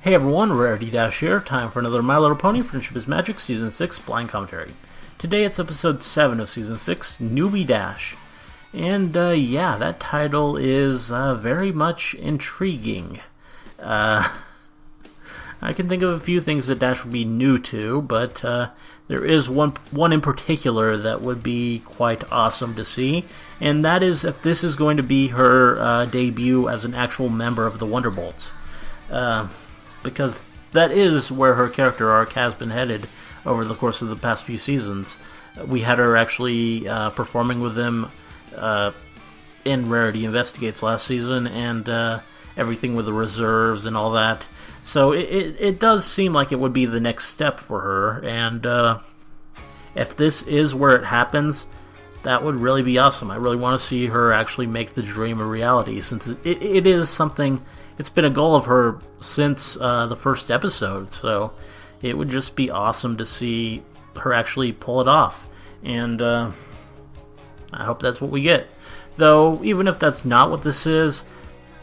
Hey everyone, Rarity Dash here. Time for another My Little Pony Friendship is Magic Season 6 blind commentary. Today it's episode 7 of Season 6, Newbie Dash. And yeah, that title is very much intriguing. I can think of a few things that Dash would be new to, but there is one in particular that would be quite awesome to see, and that is if this is going to be her debut as an actual member of the Wonderbolts. Because that is where her character arc has been headed over the course of the past few seasons. We had her actually performing with them in Rarity Investigates last season, and everything with the reserves and all that. So it does seem like it would be the next step for her, and if this is where it happens, that would really be awesome. I really want to see her actually make the dream a reality, since it is something. It's been a goal of her since the first episode, so it would just be awesome to see her actually pull it off, and I hope that's what we get. Though, even if that's not what this is,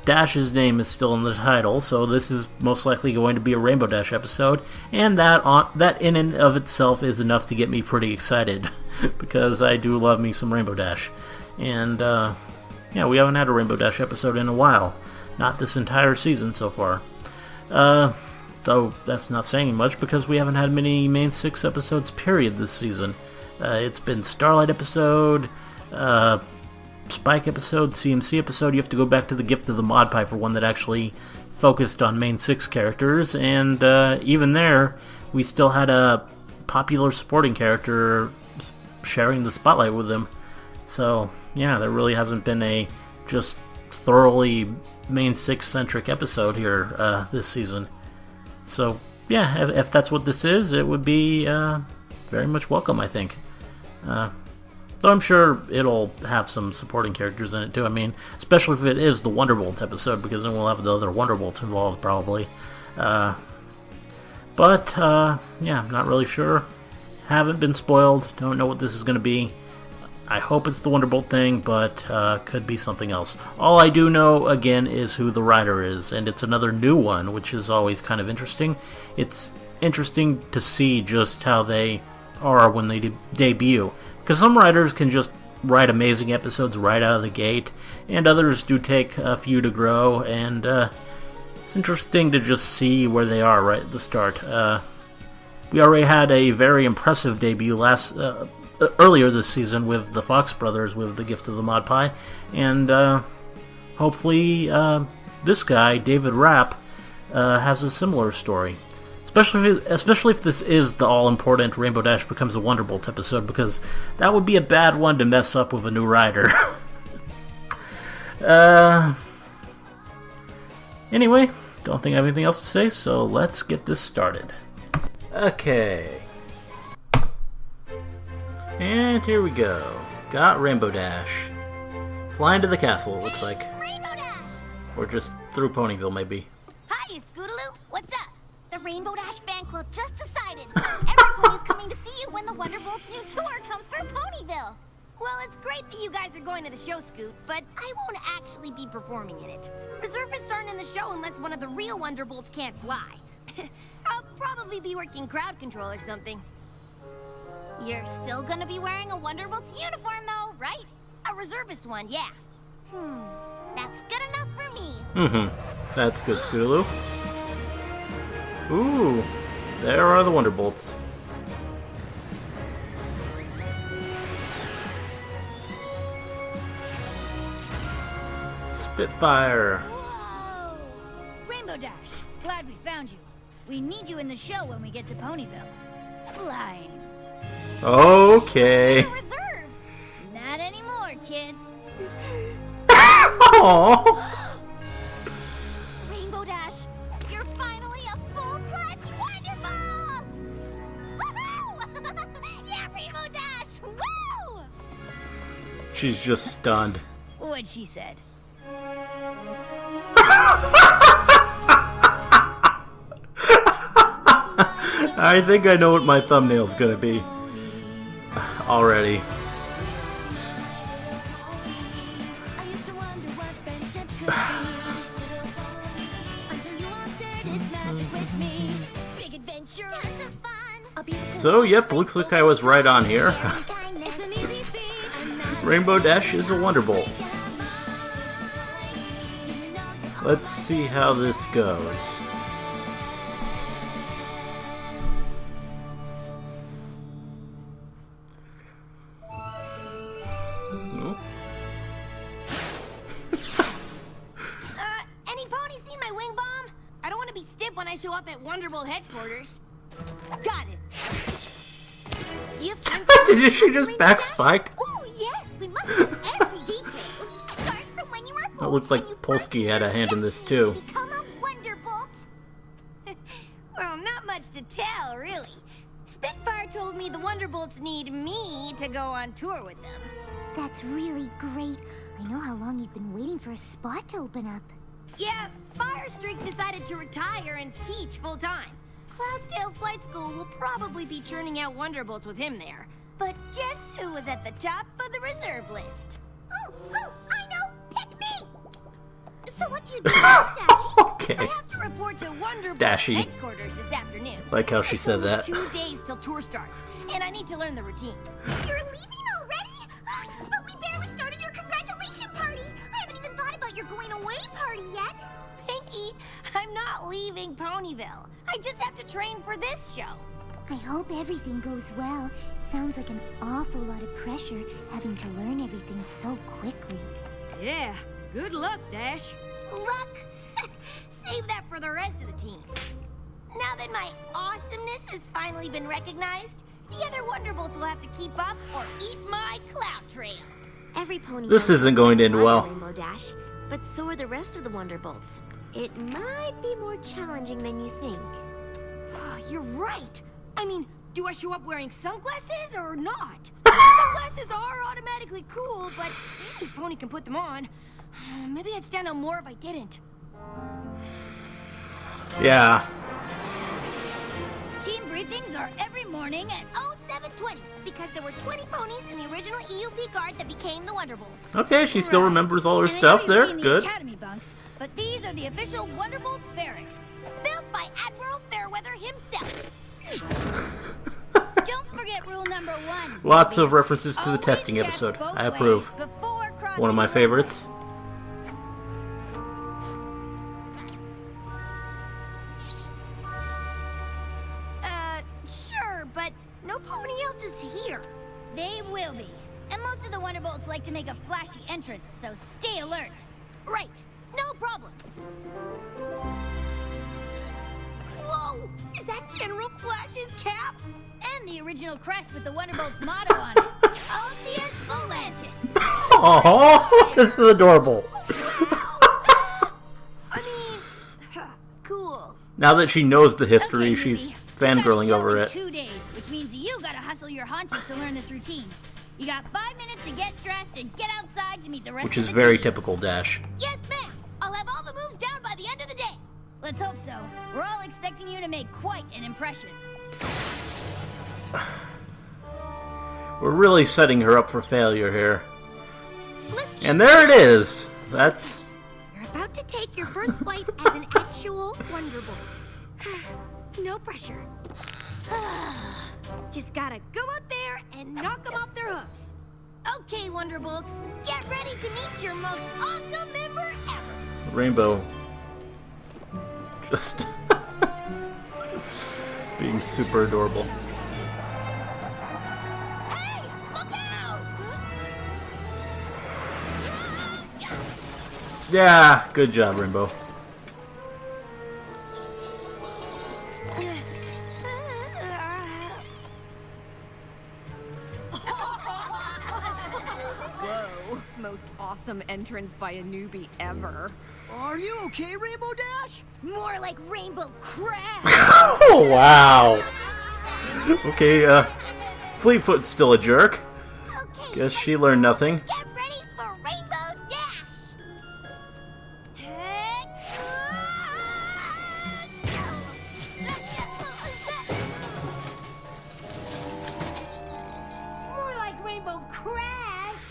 Dash's name is still in the title, so this is most likely going to be a Rainbow Dash episode, and that in and of itself is enough to get me pretty excited, because I do love me some Rainbow Dash. And yeah, we haven't had a Rainbow Dash episode in a while. Not this entire season so far. Though that's not saying much, because we haven't had many main 6 episodes period this season. It's been Starlight episode, Spike episode, CMC episode. You have to go back to the Gift of the Mod Pie for one that actually focused on main 6 characters, and even there, we still had a popular supporting character sharing the spotlight with them. So, yeah, there really hasn't been a just thoroughly main 6-centric episode here this season. So, yeah, if that's what this is, it would be very much welcome, I think. Though I'm sure it'll have some supporting characters in it too. I mean, especially if it is the Wonderbolt episode, because then we'll have the other Wonderbolts involved probably. But yeah, I'm not really sure. Haven't been spoiled. Don't know what this is going to be. I hope it's the Wonderbolt thing, but could be something else. All I do know, again, is who the writer is, and it's another new one, which is always kind of interesting. It's interesting to see just how they are when they debut. Because some writers can just write amazing episodes right out of the gate, and others do take a few to grow, and it's interesting to just see where they are right at the start. We already had a very impressive debut earlier this season with the Fox brothers with the Gift of the Mod Pie, and hopefully this guy, David Rapp, has a similar story. Especially if this is the all-important Rainbow Dash Becomes a Wonderbolt episode, because that would be a bad one to mess up with a new writer. Anyway, don't think I have anything else to say, so let's get this started. Okay. And here we go. Got Rainbow Dash. Flying to the castle, it looks like. Rainbow Dash! Or just through Ponyville, maybe. Hi, Scootaloo. What's up? The Rainbow Dash fan club just decided every pony's coming to see you when the Wonderbolt's new tour comes through Ponyville. Well, it's great that you guys are going to the show, Scoot, but I won't actually be performing in it. Reservists aren't in the show unless one of the real Wonderbolts can't fly. I'll probably be working crowd control or something. You're still gonna be wearing a Wonderbolt's uniform, though, right? A reservist one, yeah. That's good enough for me. That's good, Scootaloo. Ooh, there are the Wonderbolts. Spitfire. Whoa! Rainbow Dash, glad we found you. We need you in the show when we get to Ponyville. Flying. Okay. Reserves. Not anymore, kid. Aww. Rainbow Dash, you're finally a full-fledged Wonderbolt! Woohoo! Yeah, Rainbow Dash! Woo! She's just stunned. What she said. I think I know what my thumbnail's gonna be. Already. I used to wonder what friendship could be. Until you all shared its magic with adventure. Tons of fun. So, yep, looks like I was right on here. It's an easy feat. Rainbow Dash is a Wonderbolt. Let's see how this goes. Any ponies seen my wing bomb? I don't want to be stiff when I show up at Wonderbolt headquarters. Got it. Do you have Did she just back spike? Oh yes, we must know every detail. Start from when you were It looked like Polsky had a hand in this too. Become a Wonderbolt. Well, not much to tell, really. Spitfire told me the Wonderbolts need me to go on tour with them. That's really great. I know how long you've been waiting for a spot to open up. Yeah, Firestreak decided to retire and teach full-time. Cloudsdale Flight School will probably be churning out Wonderbolts with him there. But guess who was at the top of the reserve list? Ooh, I know! Pick me! So what do you do now, Dashie? Okay. I have to report to Wonderbolt Dashie. headquarters this afternoon. Like how she said that. 2 days till tour starts, and I need to learn the routine. You're leaving already? But we barely started your congratulation party. I haven't even thought about your going away party yet. Pinky, I'm not leaving Ponyville. I just have to train for this show. I hope everything goes well. It sounds like an awful lot of pressure having to learn everything so quickly. Yeah, good luck, Dash. Luck? Save that for the rest of the team. Now that my awesomeness has finally been recognized, the other Wonderbolts will have to keep up or eat my clout trail. Every pony. This isn't going to end well. Rainbow Dash, but so are the rest of the Wonderbolts. It might be more challenging than you think. You're right. I mean, do I show up wearing sunglasses or not? Sunglasses are automatically cool, but any pony can put them on. Maybe I'd stand out more if I didn't. Yeah. Team briefings are every morning at 0720, because there were 20 ponies in the original EUP card that became the Wonderbolts. Okay, she still remembers all her And I know stuff you've there. seen the Good. Academy bunks, but these are the official Wonderbolts barracks. Built by Admiral Fairweather himself. Don't forget rule number 1. Lots of references to the Always testing check episode. both I approve. ways before crossing One of my the favorites. Sure, but no pony else is here. line. They will be. And most of the Wonderbolts like to make a flashy entrance, so stay alert. Right, no problem. Whoa! Is that General Flash's cap? And the original crest with the Wonderbolts motto on it. Altius Volantis. Oh, this is adorable. I mean, cool. Now that she knows the history, Okay, she's Newbie. fangirling You got a show over in it. 2 days, which means you gotta hustle your haunches to learn this routine. You got 5 minutes to get dressed and get outside to meet the rest Which of is the very team. typical Dash. Yes, ma'am. I'll have all the moves down by the end of the day. Let's hope so. We're all expecting you to make quite an impression. We're really setting her up for failure here. Look, And there it is. That's... you're about to take your first flight as an actual Wonderbolt. No pressure. Just gotta go out there and knock them off their hooves. Okay, Wonderbolts, get ready to meet your most awesome member ever. Rainbow. Just... being super adorable. Hey, look out! Yeah, good job, Rainbow. Whoa, most awesome entrance by a newbie ever. Are you okay, Rainbow Dash? More like Rainbow Crash! Oh, wow. Okay, Fleetfoot's still a jerk. Okay, Guess she learned nothing. get ready for Rainbow Dash. More like Rainbow Crash.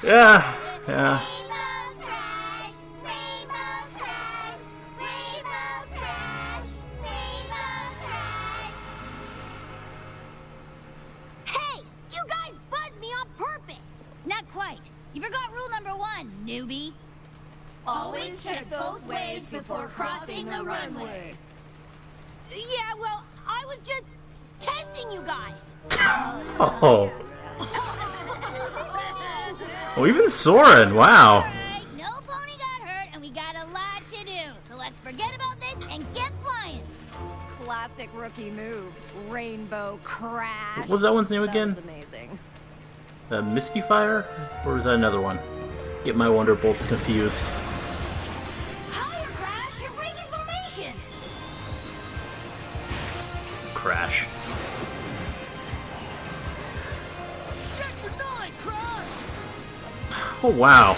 Yeah, yeah. Rainbow Crash, Rainbow Crash, Rainbow Crash, Rainbow Crash. newbie. Always check both ways before crossing the runway. Yeah, well, I was just testing you guys. Oh. Oh, even Soren, wow. Alright, no pony got hurt and we got a lot to do. So let's forget about this and get flying. Classic rookie move. Rainbow crash. What was that one's name again? That was amazing. Misty Fire? Or was that another one? Get my Wonderbolts confused. Higher, Crash, you're breaking formation. Crash. Sector 9, Crash! Oh, wow.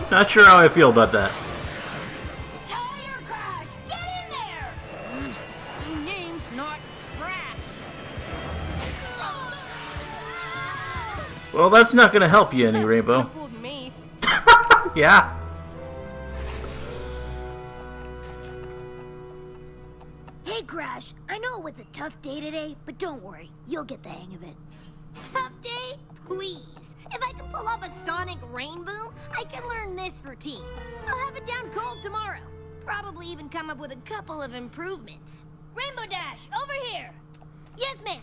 Not sure how I feel about that. Tire Crash, get in there. My name's not Crash. Well, that's not gonna help you any, Rainbow. Fooled me. Yeah. Hey, Crash. I know it was a tough day today, but don't worry. You'll get the hang of it. Tough day? Please. If I can pull off a sonic rain boom, I can learn this routine. I'll have it down cold tomorrow. Probably even come up with a couple of improvements. Rainbow Dash, over here. Yes, ma'am.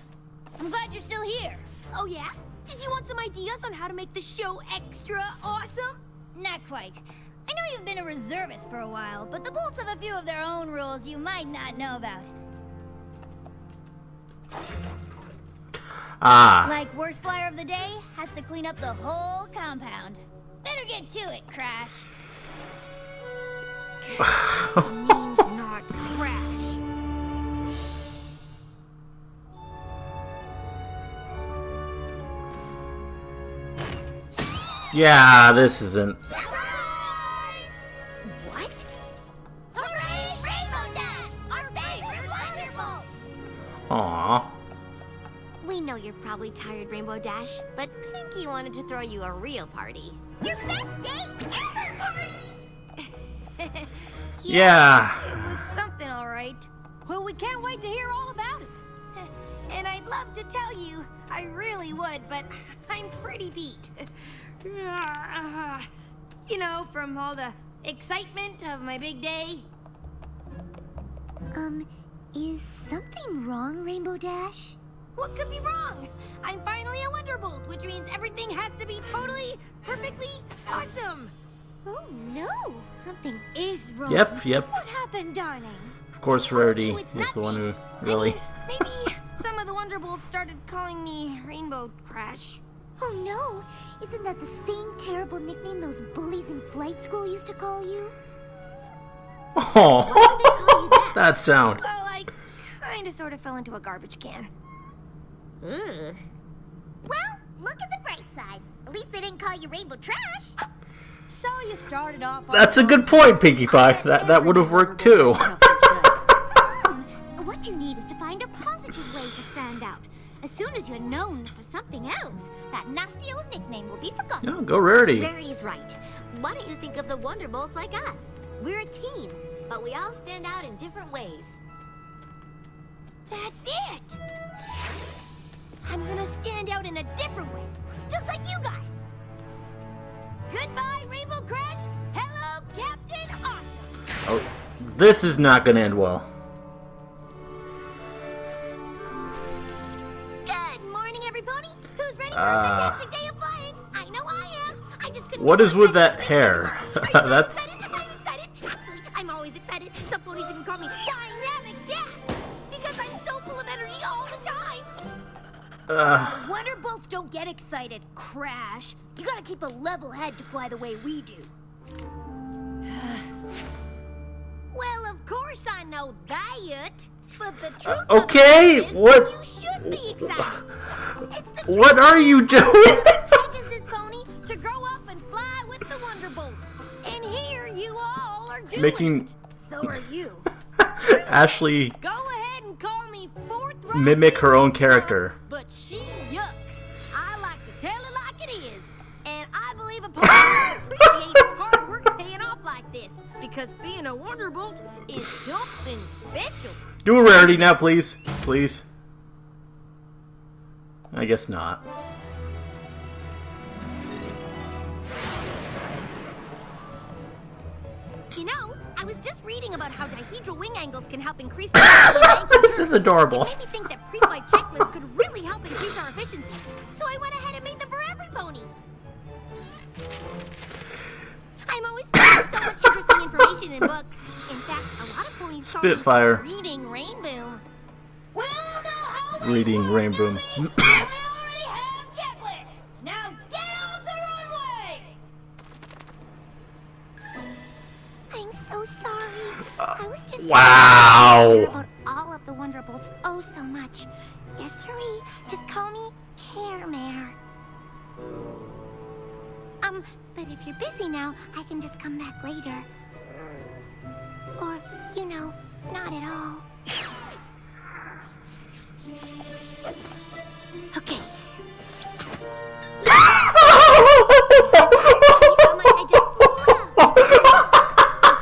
I'm glad you're still here. Oh, yeah? Did you want some ideas on how to make the show extra awesome? Not quite. I know you've been a reservist for a while, but the Bolts have a few of their own rules you might not know about. Ah. Like worst flyer of the day has to clean up the whole compound. Better get to it, Crash. Name's not Crash. Yeah, this isn't. What? Hooray! Rainbow Dash! Our favorite Wonderbolt! Aww. We know you're probably tired, Rainbow Dash, but Pinky wanted to throw you a real party. Your best day ever party! Yeah. It was something, all right. Well, we can't wait to hear all about it. And I'd love to tell you, I really would, but I'm pretty beat. You know, from all the excitement of my big day. Is something wrong, Rainbow Dash? What could be wrong? I'm finally a Wonderbolt, which means everything has to be totally, perfectly awesome. Oh, no. Something is wrong. Yep. What happened, darling? Of course, Rarity Oh, it's is the one nothing. who really. Maybe some of the Wonderbolts started calling me Rainbow Crash. Oh, no. Isn't that the same terrible nickname those bullies in flight school used to call you? Oh, call you that? that sound. Well, I kinda sorta fell into a garbage can. Ugh. Well, look at the bright side. At least they didn't call you Rainbow Trash. So you started off. That's a good point, Pinkie Pie. That would have worked too. What you need is to find a positive way to stand out. As soon as you're known for something else, that nasty old nickname will be forgotten. Oh, go Rarity. Rarity's right. Why don't you think of the Wonderbolts like us? We're a team, but we all stand out in different ways. That's it! I'm gonna stand out in a different way, just like you guys. Goodbye, Rainbow Crash. Hello, Captain Awesome. Oh, this is not gonna end well. Good morning, everybody. Who's ready for a fantastic day of flying? I know I am. I just couldn't. What wait is for with a that second to hair? make it. Are you That's. excited? I'm excited. Actually, I'm always excited. Some ponies even call me Dynamic Dash because I'm so full of energy all the time. Wonderbolts don't get excited, Crash. You gotta keep a level head to fly the way we do. Well, of course I know that. But the truth Okay, of it is what- you should be excited. It's the What are you doing? Pegasus pony to grow up and fly with the Wonderbolts. And here you all are doing Making it. So are you. Ashley Go ahead and call me fourth row mimic her own Wonderbolt, character. But she yucks. I like to tell it like it is. And I believe a pony would appreciate hard work paying off like this. Because being a Wonderbolt is something special. Do a Rarity now, please. Please. I guess not. You know, I was just reading about how dihedral wing angles can help increase the This is adorable. It made me think that pre-flight checklists could really help increase our efficiency. So I went ahead and made them for every pony. I'm always finding so much interesting information in books. In fact, a lot of ponies call Spitfire. me Reading Rainbow. We all know how we Reading work, Rainbow. Newbie. We already have checklists. Now get off the runway. I'm so sorry. I was just Wow. trying to care about all of the Wonderbolts oh so much. Yes, sirree. Just call me Care Mare. But if you're busy now, I can just come back later. Or, you know, not at all. Okay.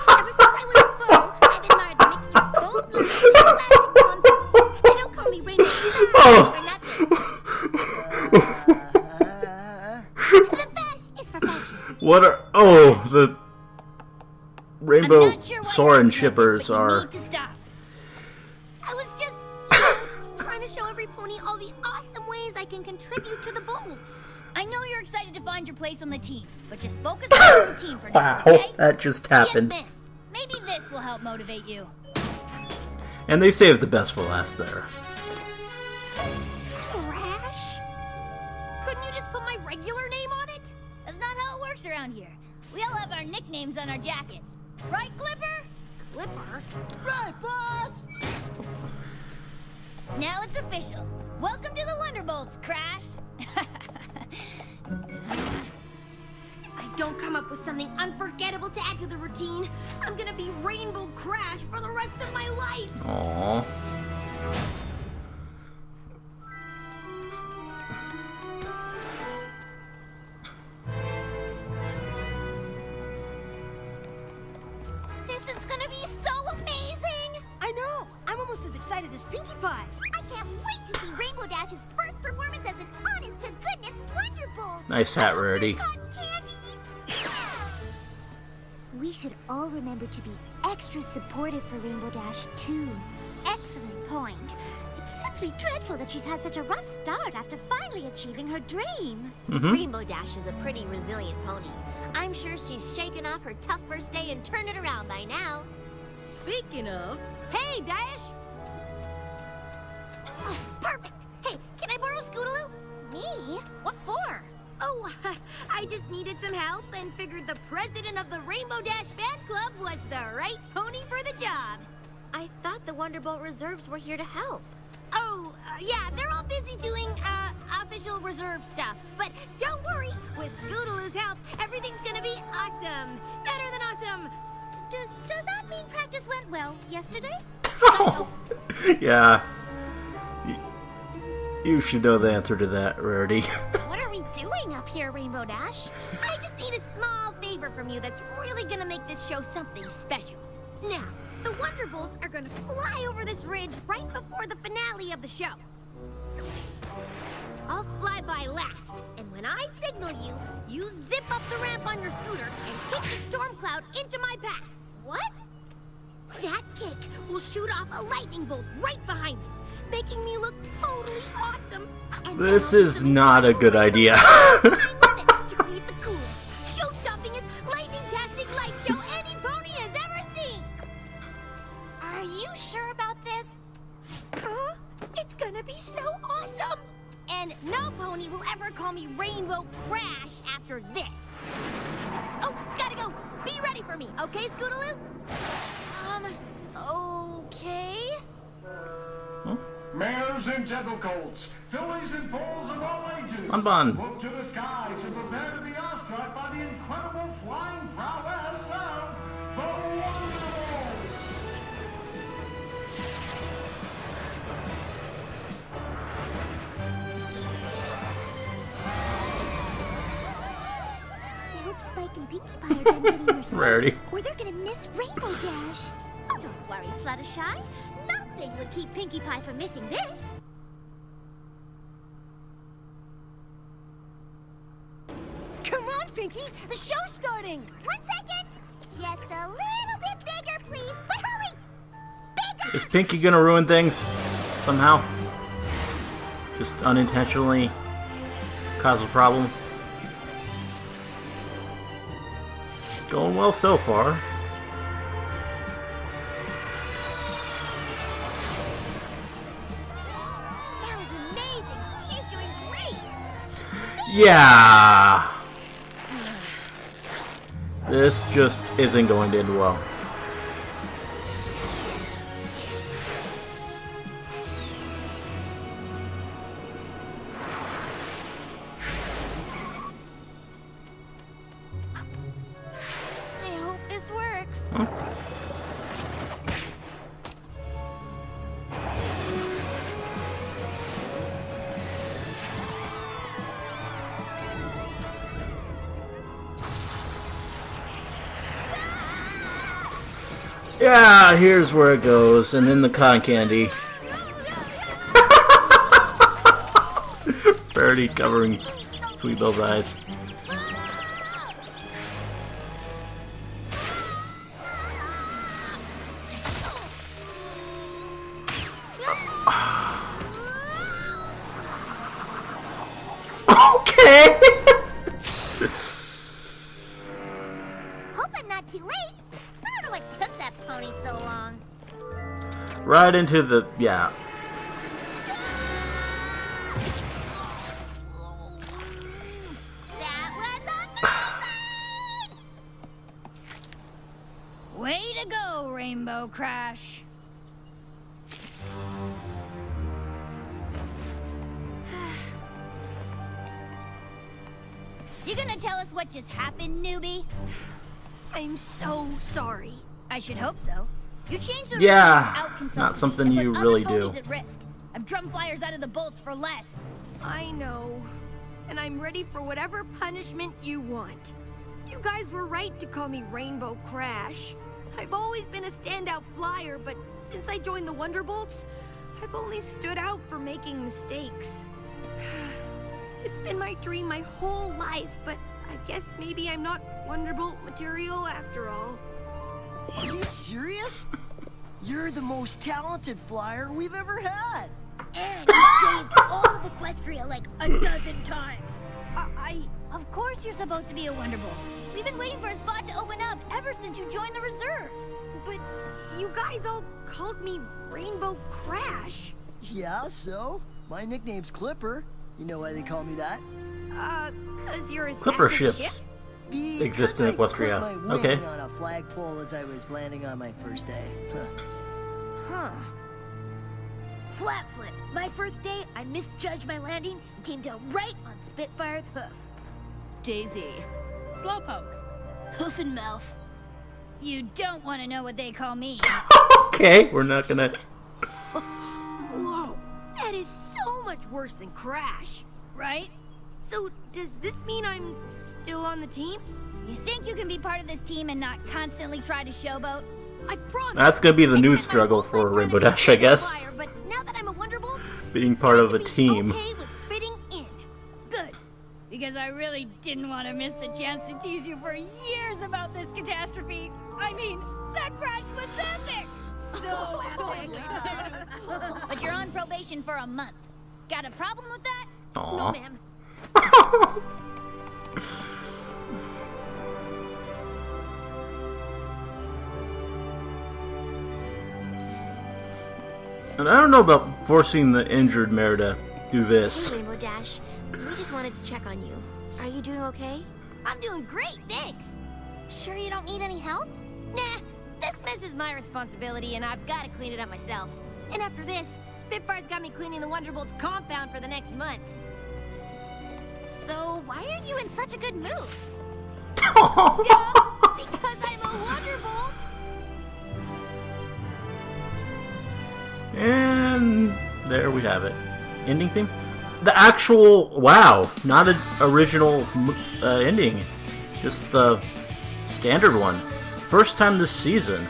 Ever since I was a foal, I've admired the mixture of boldness and classic confidence. They don't call me Rainbow for nothing. The fash is for fashion. What are... Oh, the... I'm Rainbow not sure why Soren you're shippers but you are... need to stop. I was just, trying to show every pony all the awesome ways I can contribute to the bolts. I know you're excited to find your place on the team, but just focus on the routine for now, Wow, okay? that just Yes, happened. ma'am. Maybe this will help motivate you. And they saved the best for last there. Crash? Couldn't you just put my regular name on it? That's not how it works around here. We all have our nicknames on our jackets. Right, Clipper? Clipper? Right, boss! Now it's official. Welcome to the Wonderbolts, Crash. If I don't come up with something unforgettable to add to the routine, I'm gonna be Rainbow Crash for the rest of my life. Aww. This is gonna be so amazing! I know! I'm almost as excited as Pinkie Pie. I can't wait to see Rainbow Dash's first performance as an honest-to-goodness Wonderbolt. Nice hat, Rarity. Cotton candy. We should all remember to be extra supportive for Rainbow Dash, too. Excellent point. It's simply dreadful that she's had such a rough start after finally achieving her dream. Rainbow Dash is a pretty resilient pony. I'm sure she's shaken off her tough first day and turned it around by now. Speaking of, hey Dash! Oh, perfect. Hey, can I borrow Scootaloo? Me? What for? Oh, I just needed some help and figured the president of the Rainbow Dash fan club was the right pony for the job. I thought the Wonderbolt reserves were here to help. Oh, yeah, they're all busy doing, official reserve stuff. But don't worry, with Scootaloo's help, everything's gonna be awesome. Better than awesome. Does that mean practice went well yesterday? Yeah. You should know the answer to that, Rarity. What are we doing up here, Rainbow Dash? I just need a small favor from you that's really gonna make this show something special. Now, the Wonderbolts are gonna fly over this ridge right before the finale of the show. I'll fly by last, and when I signal you, you zip up the ramp on your scooter and kick the storm cloud into my path. What? That kick will shoot off a lightning bolt right behind me, making me look totally awesome. And This then I'll is use the not a magical good rainbow idea. behind it to create the coolest, show-stoppingest, lightning-tastic light show any pony has ever seen. Are you sure about this? Huh? It's gonna be so awesome! And no pony will ever call me Rainbow Crash after this. Oh, gotta go. Be ready for me, okay, Scootaloo? Okay. Mares and gentle colts, fillies and foals of all ages. Bonbon. Look to the skies and prepare to be awestruck by the incredible flying prowess of the Wonderbolts. I hope Spike and Pinkie Pie are done getting their space, Rarity. or they're gonna miss Rainbow Dash. Oh, don't worry, Fluttershy. Nothing would keep Pinkie Pie from missing this. Come on, Pinkie! The show's starting! 1 second! Just a little bit bigger, please. But hurry! Bigger! Is Pinky gonna ruin things somehow? Just unintentionally cause a problem? Going well so far. That was amazing. She's doing great. Yeah! This just isn't going to end well. I hope this works. Yeah, here's where it goes, and then the cotton candy. Barely covering Sweet Bell's eyes. Okay! Hope I'm not too late. I don't know what took that pony so long. Right into the... yeah. That was amazing! Way to go, Rainbow Crash. You gonna tell us what just happened, newbie? I'm so sorry. I should hope so. You changed the Yeah, rules without consulting not something me to you put really other do. ponies at risk. I've drum flyers out of the bolts for less. I know. And I'm ready for whatever punishment you want. You guys were right to call me Rainbow Crash. I've always been a standout flyer, but since I joined the Wonderbolts, I've only stood out for making mistakes. It's been my dream my whole life, but I guess maybe I'm not Wonderbolt material after all. Are you serious? You're the most talented flyer we've ever had. And you saved all of Equestria like a dozen times. Of course you're supposed to be a Wonderbolt. We've been waiting for a spot to open up ever since you joined the reserves. But you guys all called me Rainbow Crash. Yeah, so? My nickname's Clipper. You know why they call me that? 'Cause you're as Clipper fast as a ships ship? exist in Because I Equestria. clipped my wing Okay. on a flagpole as I was landing on my first day. Huh. Flat flip. My first day, I misjudged my landing and came down right on Spitfire's hoof. Daisy. Slowpoke. Hoof and mouth. You don't want to know what they call me. Okay, we're not gonna... Whoa. That is so much worse than Crash. Right? So, does this mean I'm still on the team? You think you can be part of this team and not constantly try to showboat? I promise. That's gonna be the I new spent my struggle whole for life trying Rainbow to be Dash, I a guess. flyer, but now that I'm a Wonderbolt, Being part of a to be team. Okay with fitting in. Good. Because I really didn't want to miss the chance to tease you for years about this catastrophe. I mean, that crash was epic! So epic! But you're on probation for a month. Got a problem with that? Aww. No, ma'am. And I don't know about forcing the injured mare to do this. Hey, Rainbow Dash. We just wanted to check on you. Are you doing okay? I'm doing great, thanks. Sure you don't need any help? Nah, this mess is my responsibility, and I've got to clean it up myself. And after this, Spitfire's got me cleaning the Wonderbolt's compound for the next month. So why are you in such a good mood? Duh, because I'm a Wonderbolt! And there we have it. Ending theme? The actual, wow, not an original ending. Just the standard one. First time this season.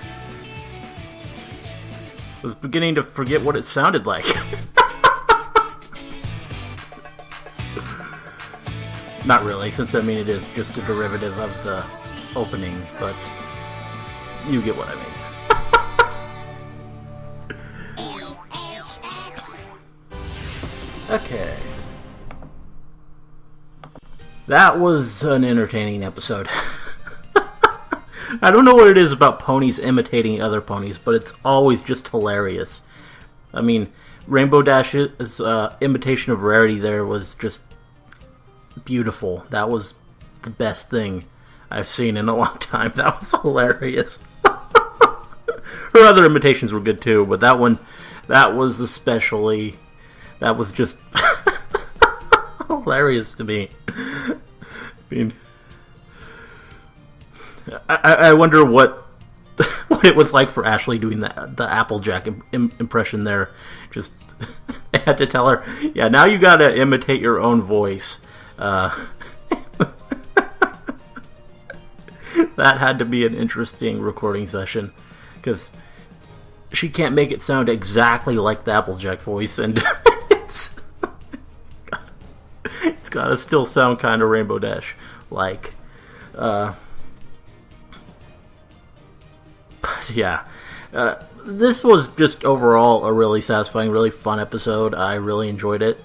Was beginning to forget what it sounded like. Not really, since I mean it is just a derivative of the opening, but you get what I mean. Okay. That was an entertaining episode. I don't know what it is about ponies imitating other ponies, but it's always just hilarious. I mean, Rainbow Dash's imitation of Rarity there was just beautiful. That was the best thing I've seen in a long time. That was hilarious. Her other imitations were good too, but that one, that was especially... That was just hilarious to me. I mean, I wonder what it was like for Ashley doing the Applejack impression there. Just I had to tell her, yeah, now you gotta imitate your own voice. That had to be an interesting recording session, because she can't make it sound exactly like the Applejack voice, and it's gotta still sound kind of Rainbow Dash like. But yeah, this was just overall a really satisfying, really fun episode. I really enjoyed it.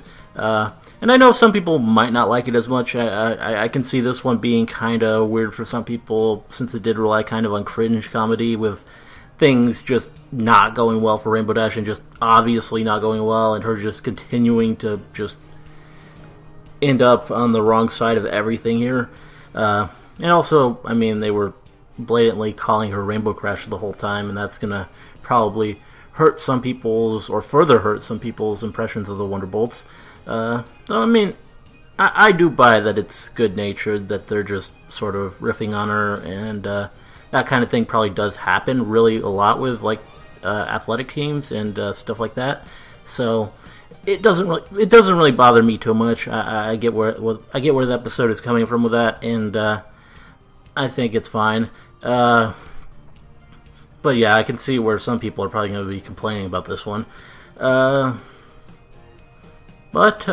And I know some people might not like it as much. I can see this one being kind of weird for some people, since it did rely kind of on cringe comedy, with things just not going well for Rainbow Dash, and just obviously not going well, and her just continuing to just end up on the wrong side of everything here. And also, I mean, they were blatantly calling her Rainbow Crash the whole time, and that's gonna probably hurt some people's, or further hurt some people's impressions of the Wonderbolts. I mean, I do buy that it's good-natured, that they're just sort of riffing on her, and that kind of thing probably does happen really a lot with, like, athletic teams and stuff like that. So it doesn't really bother me too much. I get where the episode is coming from with that, and I think it's fine. But yeah, I can see where some people are probably going to be complaining about this one. But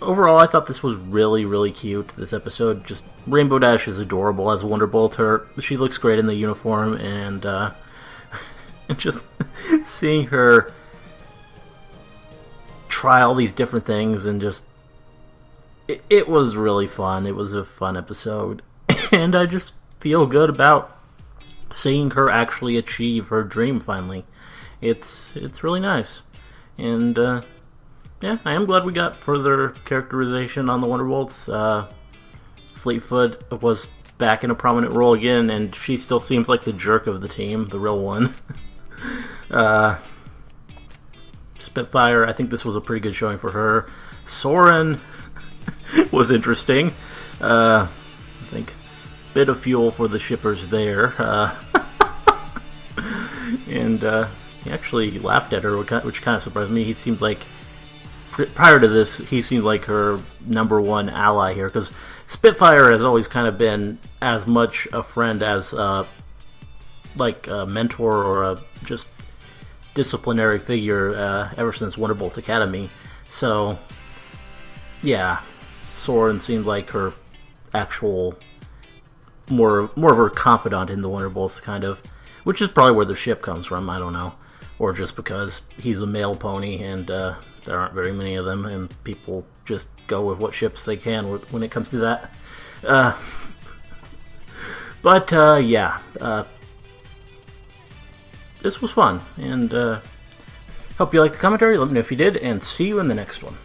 overall, I thought this was really, really cute, this episode. Just Rainbow Dash is adorable as a Wonderbolt. She looks great in the uniform, and just seeing her try all these different things, and just it was really fun. It was a fun episode, and I just feel good about seeing her actually achieve her dream finally. It's really nice, and yeah, I am glad we got further characterization on the Wonderbolts. Fleetfoot was back in a prominent role again, and she still seems like the jerk of the team, the real one. Spitfire, I think this was a pretty good showing for her. Soren was interesting. I think bit of fuel for the shippers there. And he actually laughed at her, which kind of surprised me. He seemed like, prior to this, he seemed like her number one ally here, because Spitfire has always kind of been as much a friend as like a mentor or a just disciplinary figure ever since Wonderbolt Academy. So yeah, Soren seemed like her actual more of her confidant in the Wonderbolts, kind of, which is probably where the ship comes from. I don't know, or just because he's a male pony and there aren't very many of them, and people just go with what ships they can when it comes to that. But yeah, this was fun, and hope you liked the commentary. Let me know if you did, and see you in the next one.